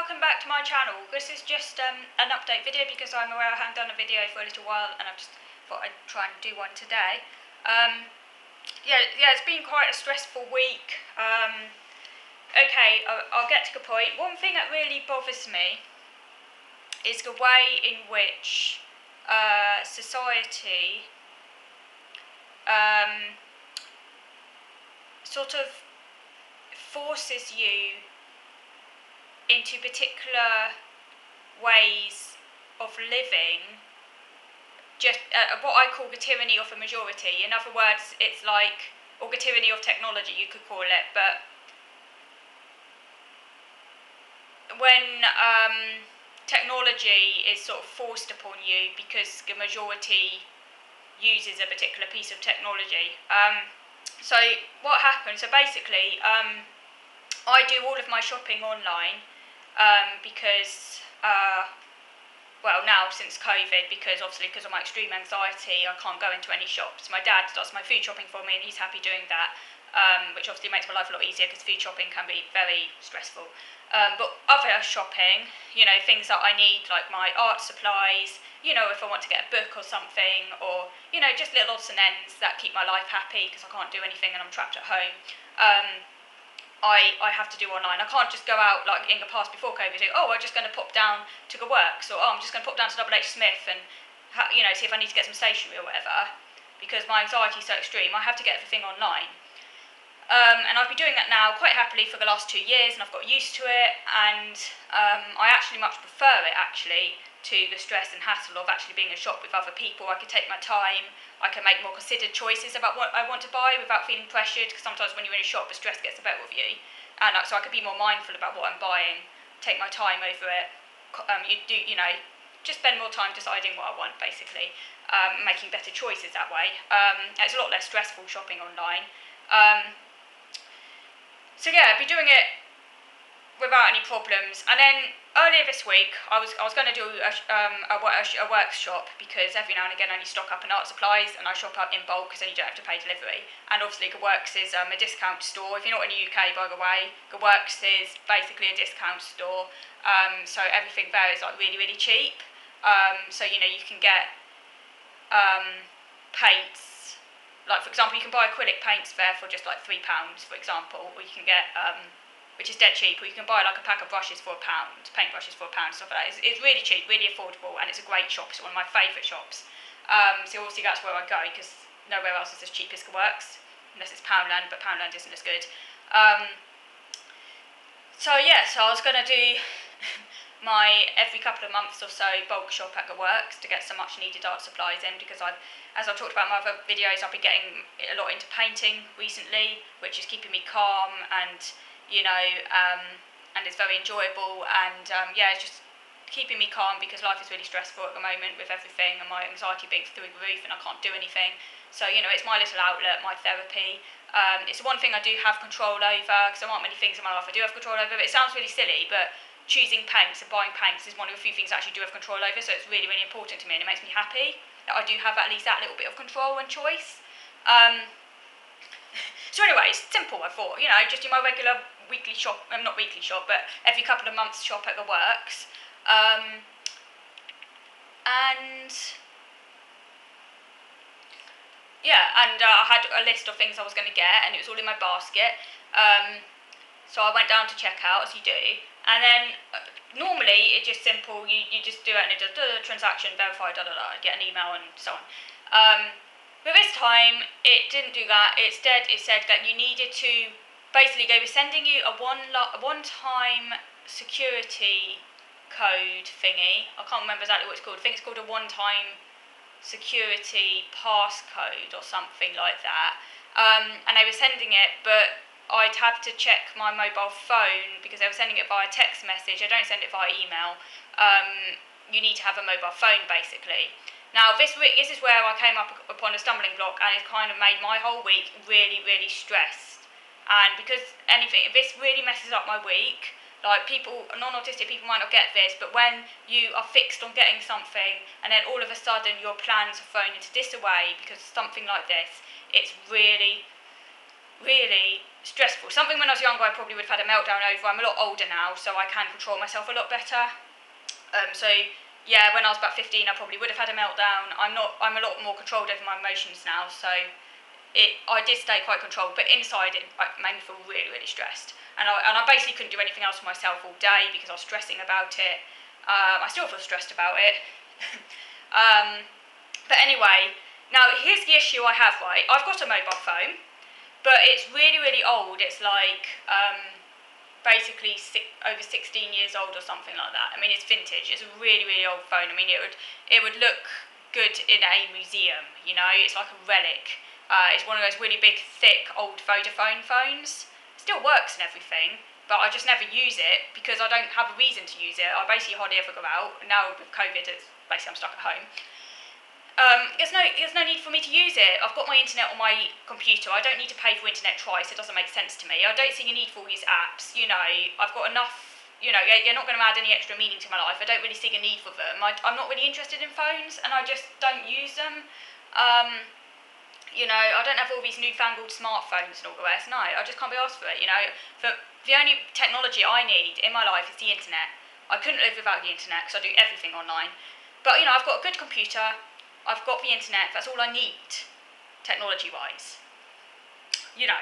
welcome back to my channel. This is just an update video because I'm aware I haven't done a video for a little while and I just thought I'd try and do one today. It's been quite a stressful week. I'll get to the point. One thing that really bothers me is the way in which society sort of forces you into particular ways of living, just what I call the tyranny of a majority. In other words, it's like, or the tyranny of technology, you could call it, but when technology is sort of forced upon you because the majority uses a particular piece of technology. So what happens, so basically, I do all of my shopping online, because, now since COVID, because of my extreme anxiety, I can't go into any shops. My dad does my food shopping for me and he's happy doing that, which obviously makes my life a lot easier because food shopping can be very stressful. But other shopping, things that I need, like my art supplies, if I want to get a book or something, or, just little odds and ends that keep my life happy because I can't do anything and I'm trapped at home. I have to do online. I can't just go out like in the past before COVID. I'm just going to pop down to the works, or I'm just going to pop down to H Smith and see if I need to get some stationery or whatever. Because my anxiety is so extreme, I have to get everything online. And I've been doing that now quite happily for the last 2 years, and I've got used to it. And I actually much prefer it to the stress and hassle of actually being in a shop with other people. I can take my time. I can make more considered choices about what I want to buy without feeling pressured, because sometimes when you're in a shop, the stress gets the better of you. And so I can be more mindful about what I'm buying, take my time over it. Just spend more time deciding what I want, basically, making better choices that way. It's a lot less stressful shopping online. I've been doing it without any problems. And then earlier this week, I was going to do a workshop, because every now and again I need to stock up on art supplies, and I shop out in bulk because then you don't have to pay delivery. And obviously the Works is a discount store. If you're not in the UK, by the way, the Works is basically a discount store. So everything there is like really, really cheap. You can get paints. Like, for example, you can buy acrylic paints there for just like £3, for example, or you can get, which is dead cheap, or you can buy like a pack of brushes for £1, paintbrushes for £1, stuff like that. It's really cheap, really affordable, and it's a great shop. It's one of my favourite shops. So obviously that's where I go, because nowhere else is as cheap as the Works, unless it's Poundland, but Poundland isn't as good. So I was going to do my every couple of months or so bulk shop at the Works to get some much needed art supplies in, because as I've talked about in my other videos, I've been getting a lot into painting recently, which is keeping me calm, and and it's very enjoyable, and it's just keeping me calm, because life is really stressful at the moment with everything, and my anxiety being through the roof and I can't do anything. So it's my little outlet, my therapy. It's the one thing I do have control over, because there aren't many things in my life I do have control over. But it sounds really silly, but choosing paints and buying paints is one of the few things I actually do have control over, so it's really, really important to me, and it makes me happy that I do have at least that little bit of control and choice. So anyways, simple, I thought, just do my regular weekly shop, not weekly shop, but every couple of months shop at the Works. And I had a list of things I was going to get, and it was all in my basket. So I went down to checkout, as you do, and then normally it's just simple, you just do it and it does transaction, verify, get an email and so on. But this time it didn't do that. Instead it said that you needed to, basically they were sending you a one-time security code thingy. I can't remember exactly what it's called. I think it's called a one-time security passcode or something like that. And they were sending it, but I'd have to check my mobile phone because they were sending it via text message. I don't send it via email. You need to have a mobile phone, basically. Now, this is where I came upon a stumbling block, and it kind of made my whole week really, really stressed. And because if this really messes up my week, like non-autistic people might not get this, but when you are fixed on getting something, and then all of a sudden your plans are thrown into disarray because of something like this, it's really, really stressful. Something when I was younger I probably would have had a meltdown over. I'm a lot older now, so I can control myself a lot better. So yeah, when I was about 15, I probably would have had a meltdown. I'm a lot more controlled over my emotions now, so I did stay quite controlled, but inside it made me feel really, really stressed. And I basically couldn't do anything else for myself all day because I was stressing about it. I still feel stressed about it. But anyway, now here's the issue I have, right? I've got a mobile phone, but it's really, really old. It's like basically over 16 years old or something like that. I mean, it's vintage. It's a really, really old phone. I mean, it would look good in a museum, you know? It's like a relic. It's one of those really big, thick, old Vodafone phones. It still works and everything, but I just never use it because I don't have a reason to use it. I basically hardly ever go out. Now with COVID, it's basically I'm stuck at home. There's no need for me to use it. I've got my internet on my computer. I don't need to pay for internet twice. It doesn't make sense to me. I don't see a need for all these apps. You know, I've got enough. You know, you're not going to add any extra meaning to my life. I don't really see a need for them. I'm not really interested in phones, and I just don't use them. You know, I don't have all these newfangled smartphones and all the rest. No, I just can't be asked for it. You know, the only technology I need in my life is the internet. I couldn't live without the internet because I do everything online. But you know, I've got a good computer. I've got the internet, that's all I need, technology-wise. You know.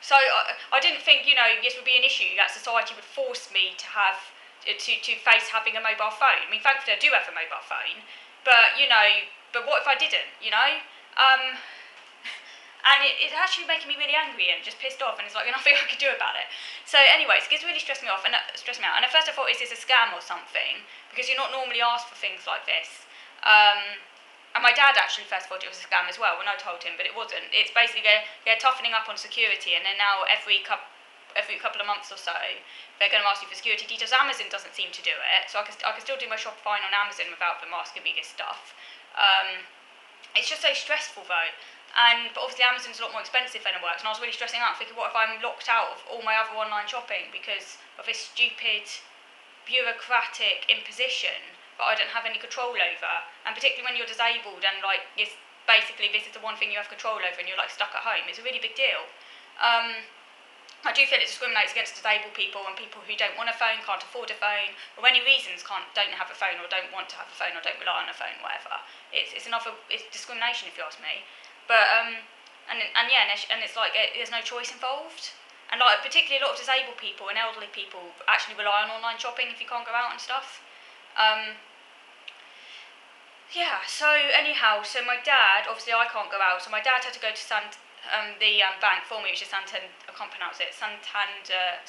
So I didn't think, you know, this would be an issue, that society would force me to have, to face having a mobile phone. I mean, thankfully I do have a mobile phone, but, you know, but what if I didn't, you know? And it's actually making me really angry and just pissed off, and it's like nothing I could do about it. So anyways, it's really stressed me off, and stressed me out. And at first I thought, is this a scam or something? Because you're not normally asked for things like this. And my dad actually first thought it was a scam as well when I told him, but it wasn't. It's basically they're toughening up on security, and then now every couple of months or so they're going to ask you for security details. Amazon doesn't seem to do it, so I can still do my shop fine on Amazon without them asking me this stuff. It's just so stressful though, but obviously Amazon's a lot more expensive than it works, and I was really stressing out, thinking, what if I'm locked out of all my other online shopping because of this stupid bureaucratic imposition that I don't have any control over, and particularly when you're disabled and like it's basically this is the one thing you have control over and you're like stuck at home. It's a really big deal. I do feel it discriminates against disabled people and people who don't want a phone, can't afford a phone, or many reasons don't have a phone or don't want to have a phone or don't rely on a phone, whatever. It's discrimination if you ask me. But and it's like there's no choice involved. And like particularly a lot of disabled people and elderly people actually rely on online shopping if you can't go out and stuff. So anyhow, so my dad, obviously I can't go out, so my dad had to go to the bank for me, which is Santander, I can't pronounce it, Santander,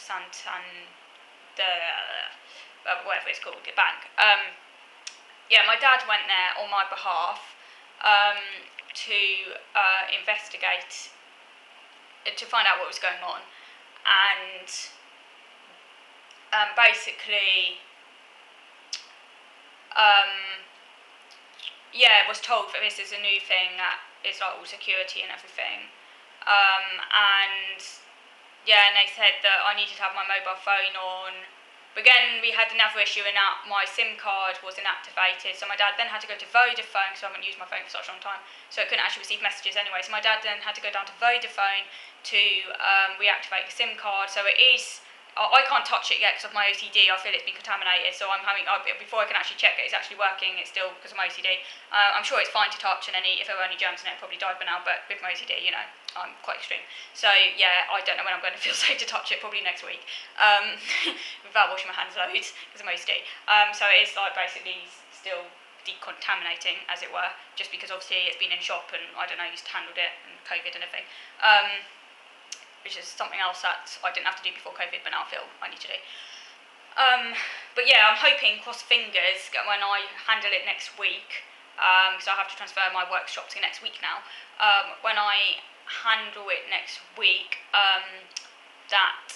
whatever it's called, the bank. My dad went there on my behalf to investigate, to find out what was going on, and basically was told that this is a new thing that is like all security and everything. And they said that I needed to have my mobile phone on. But again, we had another issue in that my SIM card was inactivated, so my dad then had to go to Vodafone, because I haven't used my phone for such a long time, so I couldn't actually receive messages anyway. So my dad then had to go down to Vodafone to reactivate the SIM card. So it is, I can't touch it yet because of my OCD. I feel it's been contaminated, so I'm having, before I can actually check it, it's actually working. It's still because of my OCD. I'm sure it's fine to touch, and if there were any germs in it, it probably died by now. But with my OCD, you know, I'm quite extreme. So I don't know when I'm going to feel safe to touch it. Probably next week, without washing my hands loads because of my OCD. So it's like basically still decontaminating, as it were, just because obviously it's been in shop and I don't know, used to handled it and COVID and everything. Which is something else that I didn't have to do before COVID, but now I feel I need to do. But I'm hoping, cross fingers, when I handle it next week, because I have to transfer my workshop to next week now, when I handle it next week, that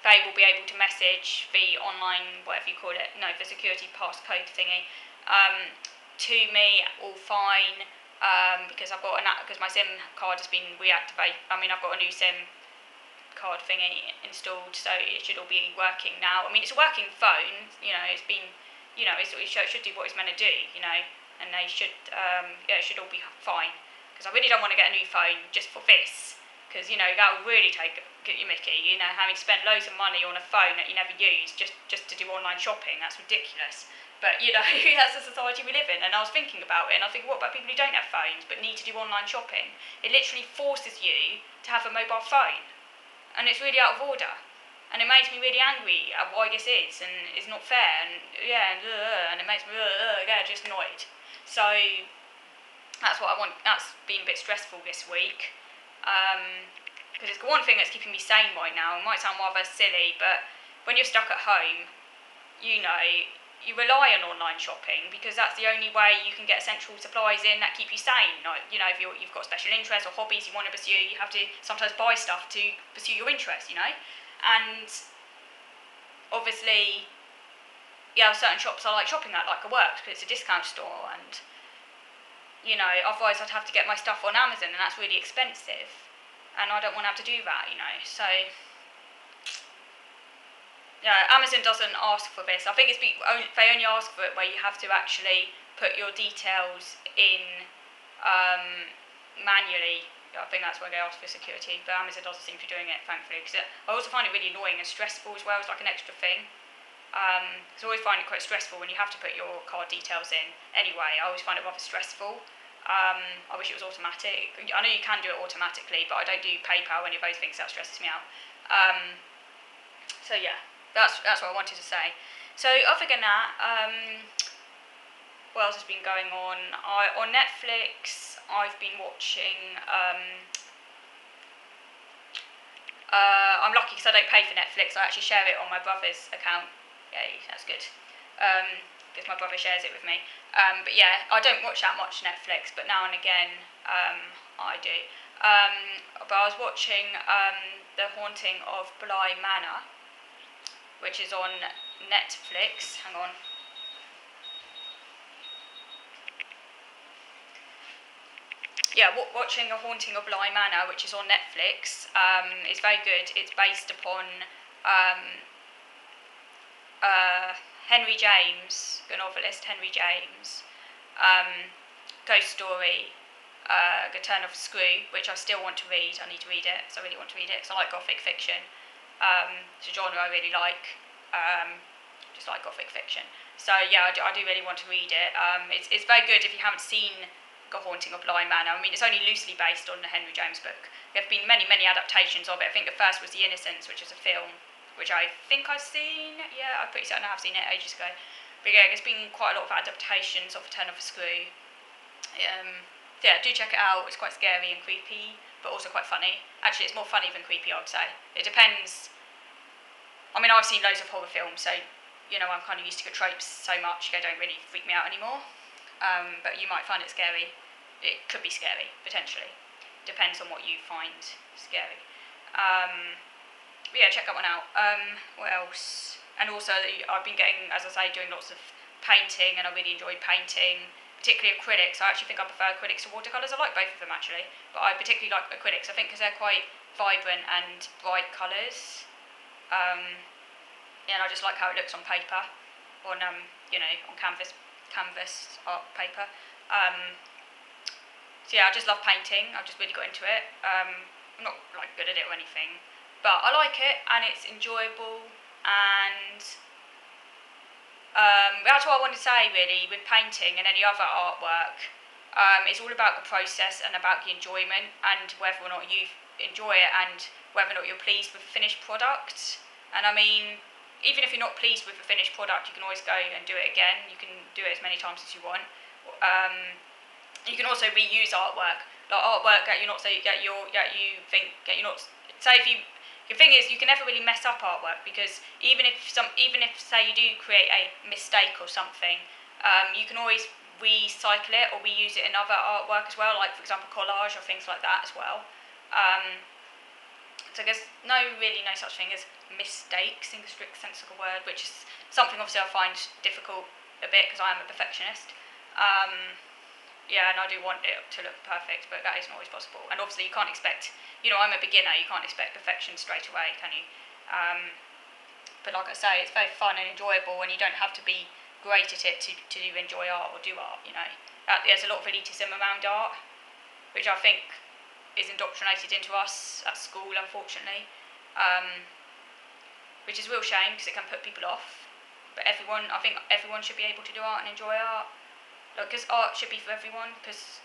they will be able to message the online, whatever you call it, the security passcode thingy, to me, all fine. Because because my SIM card has been reactivated. I mean, I've got a new SIM card thingy installed, so it should all be working now. I mean, it's a working phone. You know, it's been, it should do what it's meant to do. You know, and they should, it should all be fine. because I really don't want to get a new phone just for this, because that would really get you mickey, having to spend loads of money on a phone that you never use just to do online shopping. That's ridiculous. But that's the society we live in. And I was thinking about it, and I think, what about people who don't have phones but need to do online shopping? It literally forces you to have a mobile phone, and it's really out of order. And it makes me really angry at why this is, and it's not fair, and and it makes me just annoyed. So that's what I want. That's been a bit stressful this week, because it's the one thing that's keeping me sane right now. It might sound rather silly, but when you're stuck at home, you rely on online shopping because that's the only way you can get essential supplies in that keep you sane. Like, if you've got special interests or hobbies you want to pursue, you have to sometimes buy stuff to pursue your interests, And obviously, certain shops I like shopping at, like a Works, because it's a discount store, and otherwise I'd have to get my stuff on Amazon, and that's really expensive, and I don't want to have to do that, So Amazon doesn't ask for this. I think they only ask for it where you have to actually put your details in manually. I think that's where they ask for security, but Amazon doesn't seem to be doing it, thankfully. Because I also find it really annoying and stressful as well. It's like an extra thing. So I always find it quite stressful when you have to put your card details in. Anyway, I always find it rather stressful. I wish it was automatic. I know you can do it automatically, but I don't do PayPal, any of those things. That stresses me out. So yeah. That's what I wanted to say. So other than that, what else has been going on? On Netflix, I've been watching. I'm lucky because I don't pay for Netflix. I actually share it on my brother's account. Yay, that's good. Because my brother shares it with me. But yeah, I don't watch that much Netflix, but now and again I do. But I was watching The Haunting of Bly Manor, which is on Netflix. Hang on. Yeah, watching A Haunting of Bly Manor, which is on Netflix, is very good. It's based upon Henry James, the novelist Henry James, ghost story, The Turn of the Screw, which I still want to read. I need to read it, so I really want to read it, because I like gothic fiction. It's a genre I really like, just like gothic fiction. So yeah, I do really want to read it. It's very good if you haven't seen The Haunting of Bly Manor. I mean, it's only loosely based on the Henry James book. There have been many adaptations of it. I think the first was The Innocents, which is a film, which I think I've seen. Yeah, I'm pretty certain I have seen it ages ago. But yeah, there's been quite a lot of adaptations of The Turn of the Screw. Yeah, do check it out. It's quite scary and creepy, but also quite funny. Actually, it's more funny than creepy, I would say. It depends. I mean, I've seen loads of horror films, so I'm kind of used to the tropes so much they don't really freak me out anymore. But you might find it scary. It could be scary, potentially. Depends on what you find scary. But yeah, check that one out. What else? And also, I've been as I say, doing lots of painting, and I really enjoyed painting. Particularly acrylics. I actually think I prefer acrylics to watercolours. I like both of them actually, but I particularly like acrylics. I think because they're quite vibrant and bright colours. And I just like how it looks on paper, on on canvas art paper. So yeah, I just love painting. I've just really got into it. I'm not like good at it or anything, but I like it and it's enjoyable. And that's what I want to say really with painting and any other artwork. It's all about the process and about the enjoyment and whether or not you enjoy it and whether or not you're pleased with the finished product. And I mean, even if you're not pleased with the finished product, you can always go and do it again. You can do it as many times as you want. You can also reuse artwork, like artwork that you're not say that you think that you're not. Say if you. The thing is, you can never really mess up artwork because even if say you do create a mistake or something, you can always recycle it or reuse it in other artwork as well, like for example collage or things like that as well. So there's no such thing as mistakes in the strict sense of the word, which is something obviously I find difficult a bit because I am a perfectionist. Yeah, and I do want it to look perfect, but that isn't always possible. And obviously you can't expect, I'm a beginner, you can't expect perfection straight away, can you? But like I say, it's very fun and enjoyable, and you don't have to be great at it to enjoy art or do art, There's a lot of elitism around art, which I think is indoctrinated into us at school, unfortunately, which is a real shame because it can put people off. But I think everyone should be able to do art and enjoy art. Because art should be for everyone, because,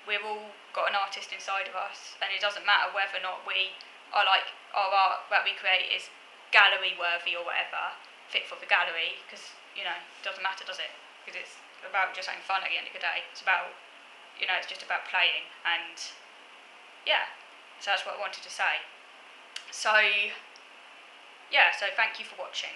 we've all got an artist inside of us, and it doesn't matter whether or not we are like, our art that we create is gallery worthy or whatever, fit for the gallery, because, it doesn't matter, does it? Because it's about just having fun at the end of the day. It's about, it's just about playing, and yeah, so that's what I wanted to say. So, yeah, so thank you for watching.